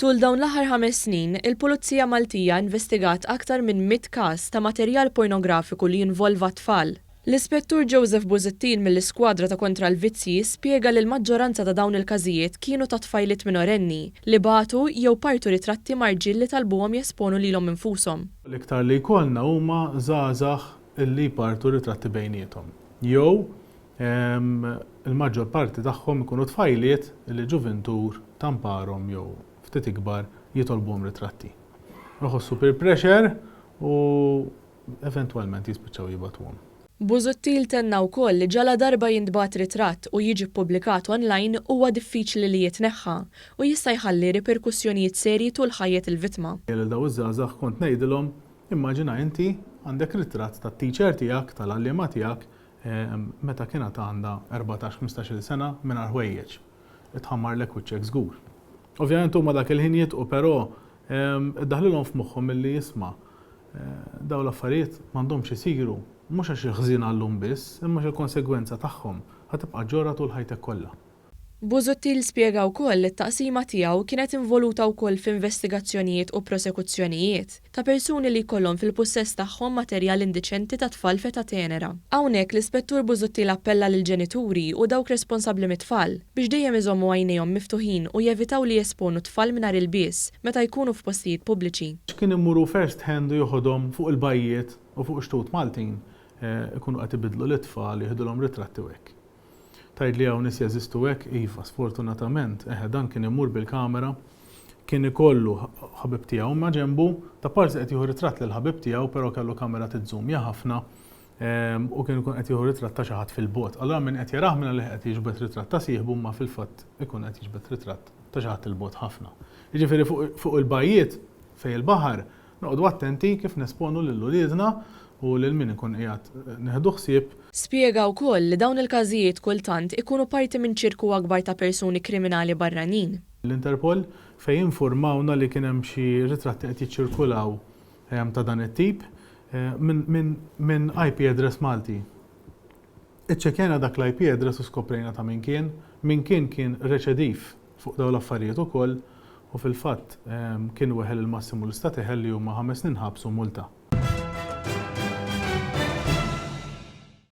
Tul dawn l-aħħar 5 snin, il-Pulizija Maltija investigat aktar minn 100 każ ta' materjal pornografiku li jinvolva tfal. L-Ispettur Joseph Buzzettin mill-Iskwadra ta' kontra l-Vizzi spjega li l-maġġoranza ta' dawn il-każijiet kienu ta' tfajliet minorenni li batu jew partu ritratti marġil li talbuhom jesponu lilhom infushom. L-iktar li jkollna huma żgħażagħ illi jpartu ritratti bejniethom. Jew il-maġġor parti tagħhom ikunu tfajliet li ġuventur tamparhom jew ftit ikbar jitolbuhom ritratti. Joħossu peer pressure u eventwalment jispiċċaw jibatuhom. Buzzettil tenna wkoll li ġala darba jintbagħat ritratt u jiġi ppubblikat online huwa diffiċli li jitneħħa u jista' jħalli riperkussjonijiet serji tul ħajjet il-vittma. Lil daw iż-żgħażagħ kont ngħidilhom immaġina inti għandek ritratt tat-teacher tiegħek tal-għalliema tiegħek meta kienet għandha 14-15 sena mingħajr ħwejjeġ. Itħammarlek wiċċek żgur. Ovvjament huma dak il-ħin jitqu però iddaħħlilhom f'moħħhom milli jisma' dawn l-affarijiet m'għandhomx isiru mhux għax il-ħżien għallhom biss, imma il-konsegwenza tagħhom ħatibqa' ġorra tul ħajtek kollha. Buzzettil spjega wkoll li t-taqsima tiegħu kienet involuta wkoll f'investigazzjonijiet u prosekuzzjonijiet ta' persuni li jkollhom fil-pussess tagħhom materjal indiċenti ta' tfal feta tenera. Hawnhekk l-Ispettur Buzzettil appella lil ġenituri u dawk responsabbli mit-tfal biex dejjem iżommu għajnejhom miftuħin u jevitaw li jesponu tfal mingħajr il-bies meta jkunu f'postijiet pubbliċi. Kien immuru first hand joħodhom fuq il-bajjiet u fuq xtut Maltin ikunu qed ibidlu l-itfal jieħdulhom ritratti hekk. Tgħid li hawn nies jeżistu hekk, iva, sfortunatament, dan kien imur bil-kamera, kien ikollu ħabib tiegħu ma' ġenbu, ta' parsi qed jieħu ritratt lil ħabib tiegħu, però kellu kamera tiżżumja ħafna u kien ikun qed jieħu ritratt ta' xi ħadd fil-bogħod. Allura min qed jarah minn li qed jiġbed ritratt ta' sieħbu ma fil-fatt ikun qed jiġbed ritratt ta' xi ħadd il-bogħod ħafna. Jiġifieri fuq il-bajjiet fejn il-baħar noqogħdu attenti kif nesponu lil uliedna u lil min ikun qiegħed nieħdu ħsieb. Spjega wkoll li dawn il-każijiet kultant ikunu parti minn ċirku akbar ta' persuni kriminali barranin. L-Interpol fejn informawna li kien hemm xi ritratti qed jiċċirkulaw ta' dan it-tip minn IP address Malti. Iċċekkjana dak l-IP address u skoprejna ta' min kien reċediv fuq dawn l-affarijiet ukoll u fil-fatt kien weħel il-massimu l-istat iħelli huma 5 snin ħabsu multa.